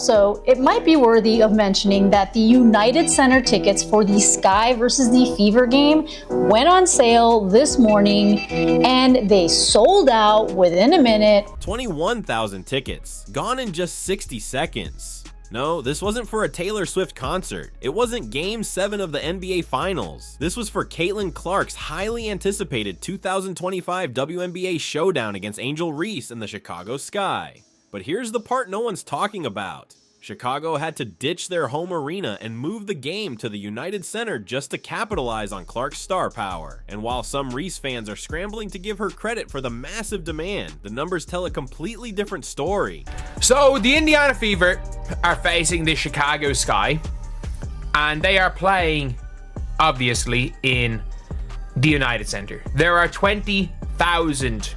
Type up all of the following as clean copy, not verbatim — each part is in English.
Also, it might be worthy of mentioning that the United Center tickets for the Sky versus the Fever game went on sale this morning and they sold out within a minute. 21,000 tickets, gone in just 60 seconds. No, this wasn't for a Taylor Swift concert. It wasn't Game 7 of the NBA Finals. This was for Caitlin Clark's highly anticipated 2025 WNBA showdown against Angel Reese in the Chicago Sky. But here's the part no one's talking about. Chicago had to ditch their home arena and move the game to the United Center just to capitalize on Clark's star power. And while some Reese fans are scrambling to give her credit for the massive demand, the numbers tell a completely different story. So the Indiana Fever are facing the Chicago Sky, and they are playing, obviously, in the United Center. There are 20,000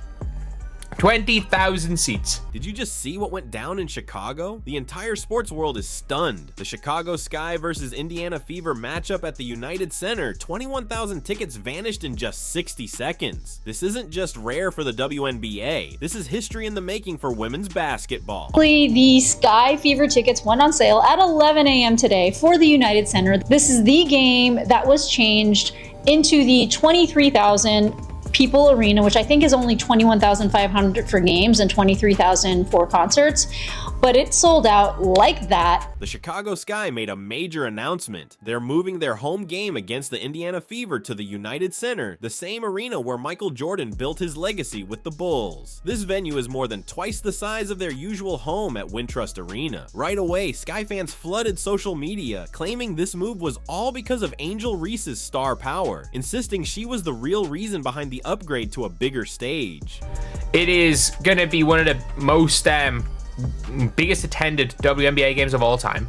seats. Did you just see what went down in Chicago? The entire sports world is stunned. The Chicago Sky versus Indiana Fever matchup at the United Center, 21,000 tickets vanished in just 60 seconds. This isn't just rare for the WNBA. This is history in the making for women's basketball. The Sky Fever tickets went on sale at 11 a.m. today for the United Center. This is the game that was changed into the 23,000 people arena, which I think is only 21,500 for games and 23,000 for concerts, but it sold out like that. The Chicago Sky made a major announcement. They're moving their home game against the Indiana Fever to the United Center, the same arena where Michael Jordan built his legacy with the Bulls. This venue is more than twice the size of their usual home at Wintrust Arena. Right away, Sky fans flooded social media, claiming this move was all because of Angel Reese's star power, insisting she was the real reason behind the upgrade to a bigger stage. It is going to be one of the most biggest attended WNBA games of all time.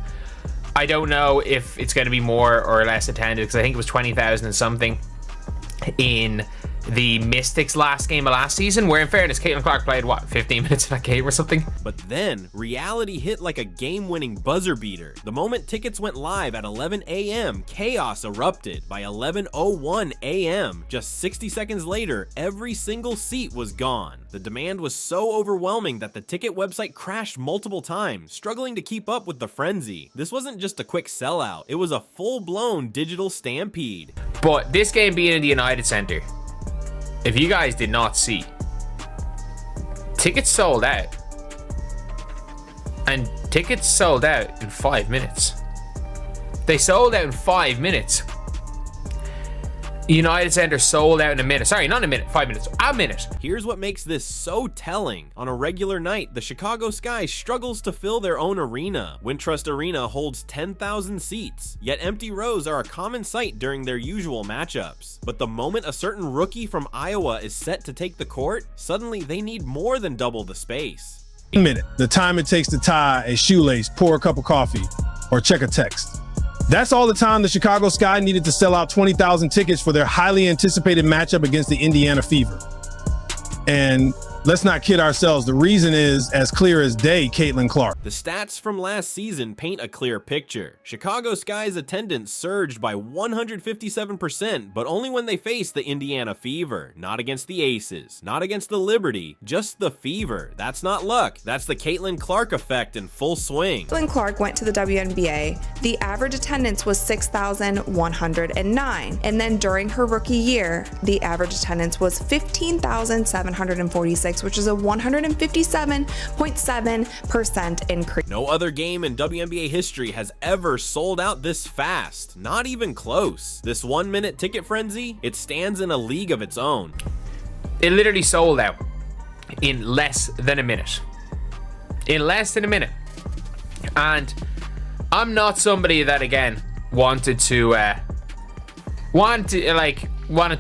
I don't know if it's going to be more or less attended, because I think it was 20,000 and something in the Mystics last game of last season, where in fairness Caitlin Clark played 15 minutes in that game or something. But then reality hit like a game-winning buzzer beater. The moment tickets went live at 11 a.m., chaos erupted. By 11:01 a.m., just 60 seconds later, every single seat was gone. The demand was so overwhelming that the ticket website crashed multiple times, struggling to keep up with the frenzy. This wasn't just a quick sellout, it was a full-blown digital stampede. But this game being in the United Center, if you guys did not see, tickets sold out. And tickets sold out in 5 minutes. They sold out in 5 minutes. United Center sold out in a minute. Sorry, not a minute, 5 minutes, a minute. Here's what makes this so telling. On a regular night, the Chicago Sky struggles to fill their own arena. Wintrust Arena holds 10,000 seats, yet empty rows are a common sight during their usual matchups. But the moment a certain rookie from Iowa is set to take the court, suddenly they need more than double the space. A minute, the time it takes to tie a shoelace, pour a cup of coffee, or check a text. That's all the time the Chicago Sky needed to sell out 20,000 tickets for their highly anticipated matchup against the Indiana Fever. And let's not kid ourselves, the reason is as clear as day, Caitlin Clark. The stats from last season paint a clear picture. Chicago Sky's attendance surged by 157%, but only when they faced the Indiana Fever, not against the Aces, not against the Liberty, just the Fever. That's not luck, that's the Caitlin Clark effect in full swing. Caitlin Clark went to the WNBA. The average attendance was 6,109, and then during her rookie year, the average attendance was 15,746, which is a 157.7% increase. No other game in WNBA history has ever sold out this fast, not even close. This 1 minute ticket frenzy, it stands in a league of its own. It literally sold out in less than a minute. In less than a minute. And I'm not somebody that, again, wanted to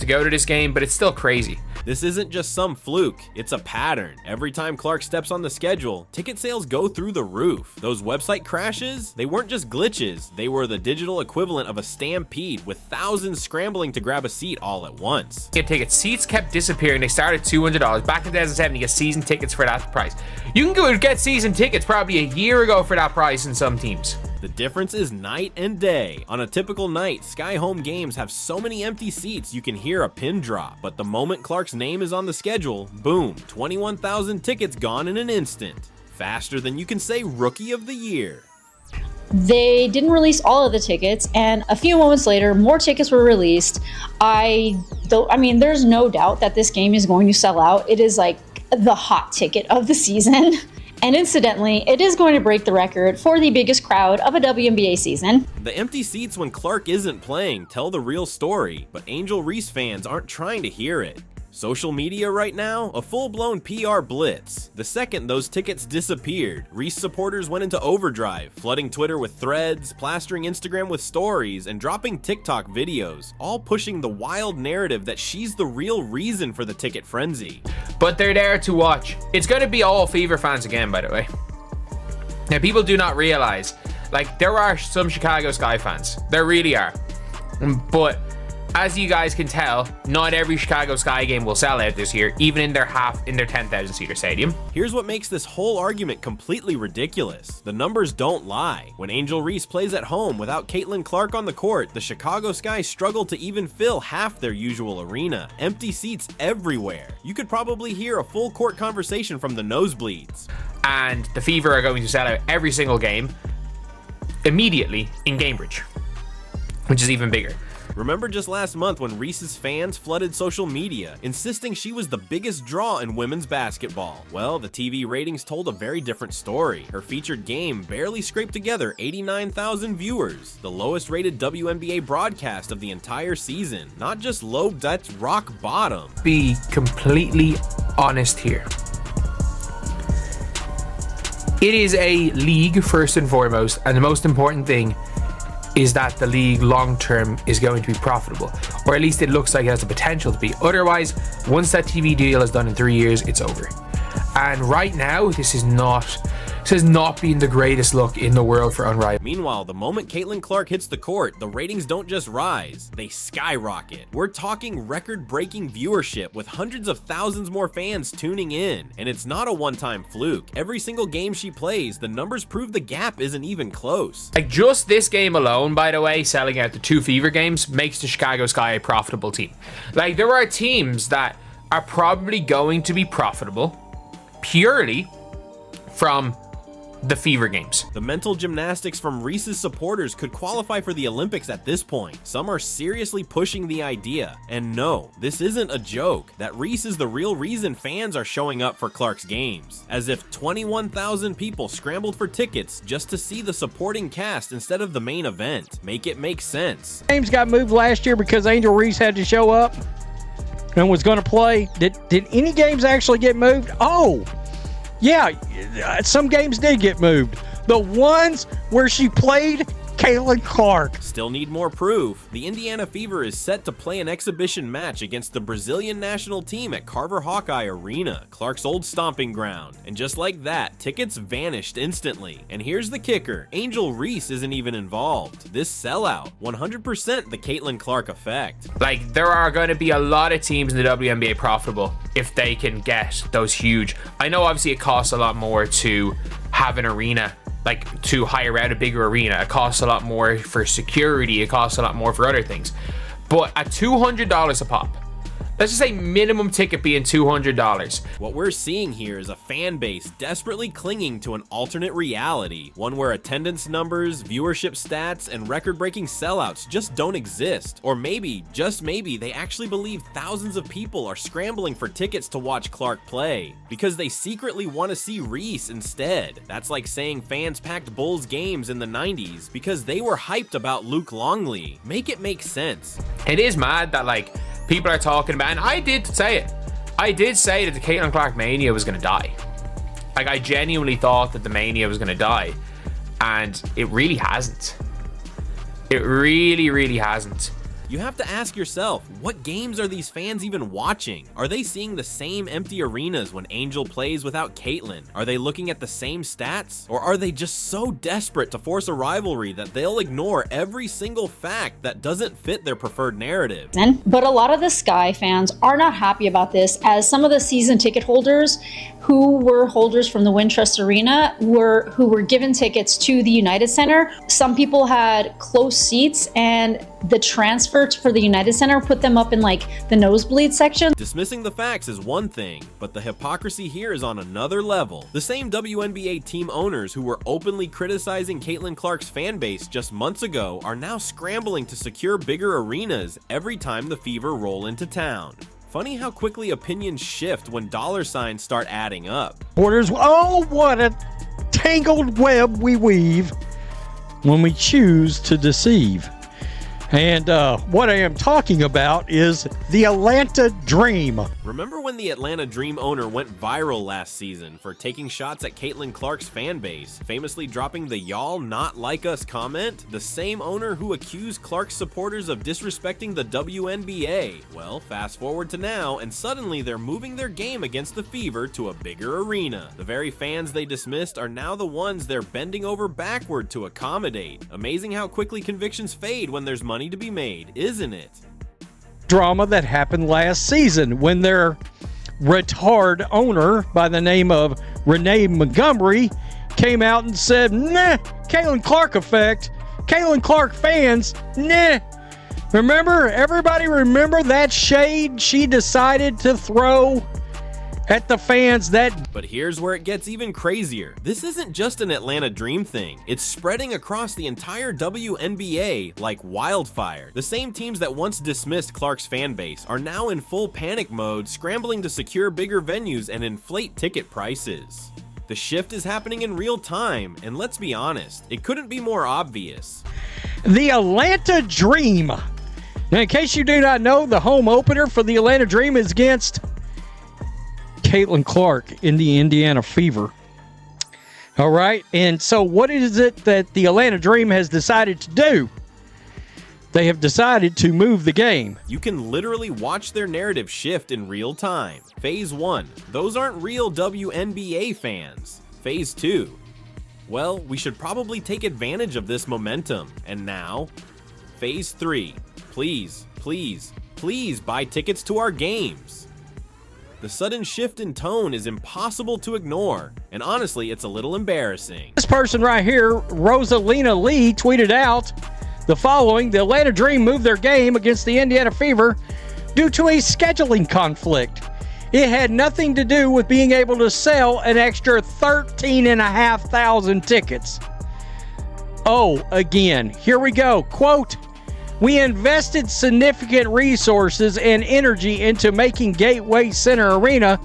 go to this game, but it's still crazy. This isn't just some fluke, it's a pattern. Every time Clark steps on the schedule, ticket sales go through the roof. Those website crashes, they weren't just glitches, they were the digital equivalent of a stampede, with thousands scrambling to grab a seat all at once. Get tickets. Seats kept disappearing. They started at $200. Back in 2007, you get season tickets for that price. You can go get season tickets probably a year ago for that price in some teams. The difference is night and day. On a typical night, Sky home games have so many empty seats you can hear a pin drop, but the moment Clark's name is on the schedule, boom, 21,000 tickets gone in an instant. Faster than you can say Rookie of the Year. They didn't release all of the tickets, and a few moments later, more tickets were released. I mean, there's no doubt that this game is going to sell out. It is like the hot ticket of the season. And incidentally, it is going to break the record for the biggest crowd of a WNBA season. The empty seats when Clark isn't playing tell the real story, but Angel Reese fans aren't trying to hear it. Social media right now, a full-blown PR blitz. The second those tickets disappeared, Reese supporters went into overdrive, flooding Twitter with threads, plastering Instagram with stories, and dropping TikTok videos, all pushing the wild narrative that she's the real reason for the ticket frenzy. But they're there to watch. It's going to be all Fever fans again, by the way. Now, people do not realize, like, there are some Chicago Sky fans. There really are. But as you guys can tell, not every Chicago Sky game will sell out this year, even in their 10,000 seater stadium. Here's what makes this whole argument completely ridiculous. The numbers don't lie. When Angel Reese plays at home without Caitlin Clark on the court, the Chicago Sky struggle to even fill half their usual arena. Empty seats everywhere. You could probably hear a full court conversation from the nosebleeds. And the Fever are going to sell out every single game immediately in Cambridge, which is even bigger. Remember just last month when Reese's fans flooded social media, insisting she was the biggest draw in women's basketball? Well, the TV ratings told a very different story. Her featured game barely scraped together 89,000 viewers, the lowest rated WNBA broadcast of the entire season. Not just low, that's rock bottom. Be completely honest here. It is a league first and foremost, and the most important thing is that the league long term is going to be profitable, or at least it looks like it has the potential to be. Otherwise, once that TV deal is done in 3 years, it's over. And right now, this has not been the greatest look in the world for Unrivaled. Meanwhile, the moment Caitlin Clark hits the court, the ratings don't just rise, they skyrocket. We're talking record-breaking viewership with hundreds of thousands more fans tuning in. And it's not a one-time fluke. Every single game she plays, the numbers prove the gap isn't even close. Like, just this game alone, by the way, selling out the 2 Fever games makes the Chicago Sky a profitable team. Like, there are teams that are probably going to be profitable purely from the Fever games. The mental gymnastics from Reese's supporters could qualify for the Olympics at this point. Some are seriously pushing the idea. And no, this isn't a joke, that Reese is the real reason fans are showing up for Clark's games. As if 21,000 people scrambled for tickets just to see the supporting cast instead of the main event. Make it make sense. Games got moved last year because Angel Reese had to show up and was going to play. Did any games actually get moved? Oh, yeah, some games did get moved. The ones where she played Caitlin Clark. Still need more proof. The Indiana Fever is set to play an exhibition match against the Brazilian national team at Carver Hawkeye Arena, Clark's old stomping ground. And just like that, tickets vanished instantly. And here's the kicker, Angel Reese isn't even involved. This sellout, 100% the Caitlin Clark effect. Like, there are going to be a lot of teams in the WNBA profitable if they can get those huge. I know obviously it costs a lot more to have an arena, like to hire out a bigger arena. It costs a lot more for security. It costs a lot more for other things. But at $200 a pop, let's just say minimum ticket being $200. What we're seeing here is a fan base desperately clinging to an alternate reality, one where attendance numbers, viewership stats, and record-breaking sellouts just don't exist. Or maybe, just maybe, they actually believe thousands of people are scrambling for tickets to watch Clark play, because they secretly want to see Reese instead. That's like saying fans packed Bulls games in the 90s because they were hyped about Luke Longley. Make it make sense. It is mad that, like, people are talking about, and I did say it. I did say that the Caitlin Clark mania was going to die. Like, I genuinely thought that the mania was going to die, and it really hasn't. It really, really hasn't. You have to ask yourself, what games are these fans even watching? Are they seeing the same empty arenas when Angel plays without Caitlin? Are they looking at the same stats? Or are they just so desperate to force a rivalry that they'll ignore every single fact that doesn't fit their preferred narrative? But a lot of the Sky fans are not happy about this, as some of the season ticket holders who were holders from the Wintrust Arena who were given tickets to the United Center. Some people had close seats, and the transfer for the United Center put them up in like the nosebleed section. Dismissing the facts is one thing, but the hypocrisy here is on another level. The same WNBA team owners who were openly criticizing Caitlin Clark's fan base just months ago are now scrambling to secure bigger arenas every time the Fever roll into town. Funny how quickly opinions shift when dollar signs start adding up. Borders, oh, what a tangled web we weave when we choose to deceive. And what I am talking about is the Atlanta Dream. Remember when the Atlanta Dream owner went viral last season for taking shots at Caitlin Clark's fan base, famously dropping the "y'all not like us" comment? The same owner who accused Clark's supporters of disrespecting the WNBA. Well, fast forward to now, and suddenly they're moving their game against the Fever to a bigger arena. The very fans they dismissed are now the ones they're bending over backward to accommodate. Amazing how quickly convictions fade when there's money to be made, isn't it? Drama that happened last season when their retard owner by the name of Renee Montgomery came out and said, nah, Caitlin Clark effect, Caitlin Clark fans, nah. Remember, everybody remember that shade she decided to throw at the fans that... But here's where it gets even crazier. This isn't just an Atlanta Dream thing. It's spreading across the entire WNBA like wildfire. The same teams that once dismissed Clark's fan base are now in full panic mode, scrambling to secure bigger venues and inflate ticket prices. The shift is happening in real time, and let's be honest, it couldn't be more obvious. The Atlanta Dream. Now, in case you do not know, the home opener for the Atlanta Dream is against Caitlin Clark in the Indiana Fever. All right. And so what is it that the Atlanta Dream has decided to do? They have decided to move the game. You can literally watch their narrative shift in real time. Phase 1. Those aren't real WNBA fans. Phase 2. Well, we should probably take advantage of this momentum. And now, Phase 3. Please, please, please buy tickets to our games. The sudden shift in tone is impossible to ignore, and honestly, it's a little embarrassing. This person right here, Rosalina Lee, tweeted out the following: the Atlanta Dream moved their game against the Indiana Fever due to a scheduling conflict. It had nothing to do with being able to sell an extra 13,500 tickets. Oh, again, here we go. Quote, we invested significant resources and energy into making Gateway Center Arena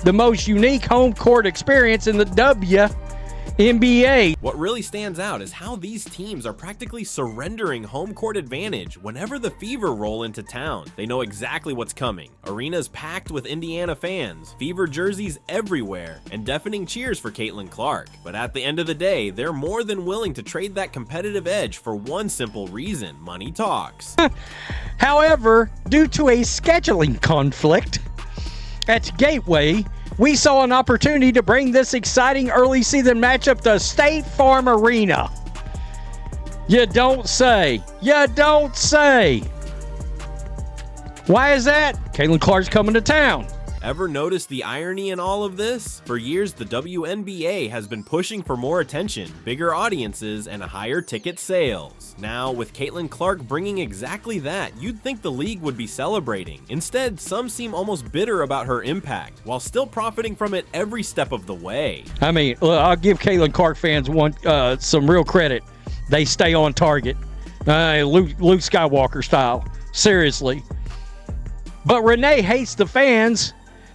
the most unique home court experience in the WNBA. What really stands out is how these teams are practically surrendering home court advantage whenever the Fever roll into town. They know exactly what's coming. Arenas packed with Indiana fans, Fever jerseys everywhere, and deafening cheers for Caitlin Clark. But at the end of the day, they're more than willing to trade that competitive edge for one simple reason: money talks. However, due to a scheduling conflict at Gateway, we saw an opportunity to bring this exciting early season matchup to State Farm Arena. You don't say. You don't say. Why is that? Caitlin Clark's coming to town. Ever notice the irony in all of this? For years, the WNBA has been pushing for more attention, bigger audiences, and higher ticket sales. Now, with Caitlin Clark bringing exactly that, you'd think the league would be celebrating. Instead, some seem almost bitter about her impact, while still profiting from it every step of the way. I mean, I'll give Caitlin Clark fans some real credit. They stay on target. Luke Skywalker style. Seriously. But Renee hates the fans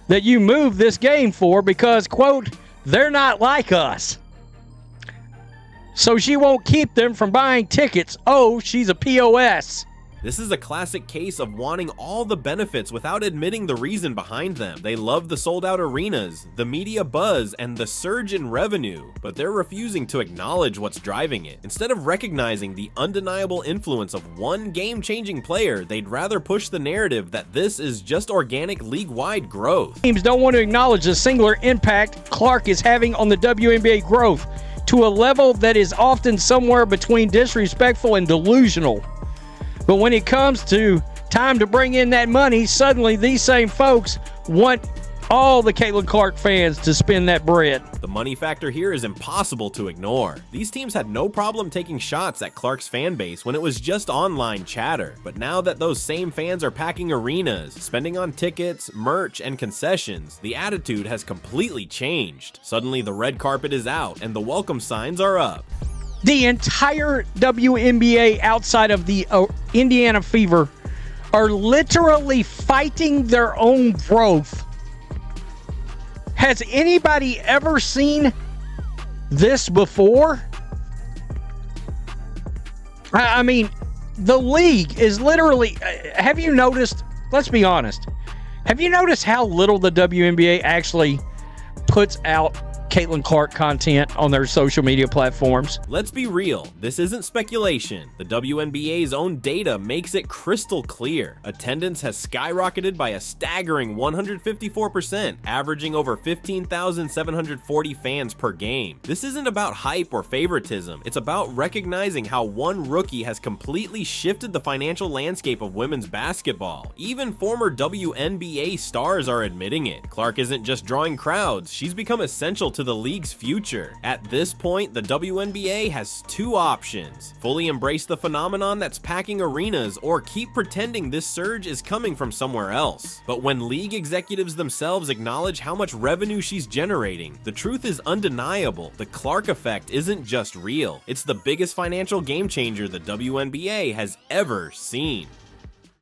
that you moved this game for because, quote, they're not like us. So she won't keep them from buying tickets. Oh, she's a POS. This is a classic case of wanting all the benefits without admitting the reason behind them. They love the sold-out arenas, the media buzz, and the surge in revenue, but they're refusing to acknowledge what's driving it. Instead of recognizing the undeniable influence of one game-changing player, they'd rather push the narrative that this is just organic league-wide growth. Teams don't want to acknowledge the singular impact Clark is having on the WNBA growth to a level that is often somewhere between disrespectful and delusional. But when it comes to time to bring in that money, suddenly these same folks want all the Caitlin Clark fans to spend that bread. The money factor here is impossible to ignore. These teams had no problem taking shots at Clark's fan base when it was just online chatter. But now that those same fans are packing arenas, spending on tickets, merch, and concessions, the attitude has completely changed. Suddenly the red carpet is out and the welcome signs are up. The entire WNBA outside of the Indiana Fever are literally fighting their own growth. Has anybody ever seen this before? I mean, the league is literally, have you noticed, let's be honest, have you noticed how little the WNBA actually puts out Caitlin Clark content on their social media platforms? Let's be real, this isn't speculation. The WNBA's own data makes it crystal clear. Attendance has skyrocketed by a staggering 154%, averaging over 15,740 fans per game. This isn't about hype or favoritism, it's about recognizing how one rookie has completely shifted the financial landscape of women's basketball. Even former WNBA stars are admitting it. Clark isn't just drawing crowds, she's become essential to the league's future. At this point, the WNBA has two options: fully embrace the phenomenon that's packing arenas, or keep pretending this surge is coming from somewhere else. But when league executives themselves acknowledge how much revenue she's generating, the truth is undeniable. The Clark effect isn't just real, it's the biggest financial game changer the WNBA has ever seen.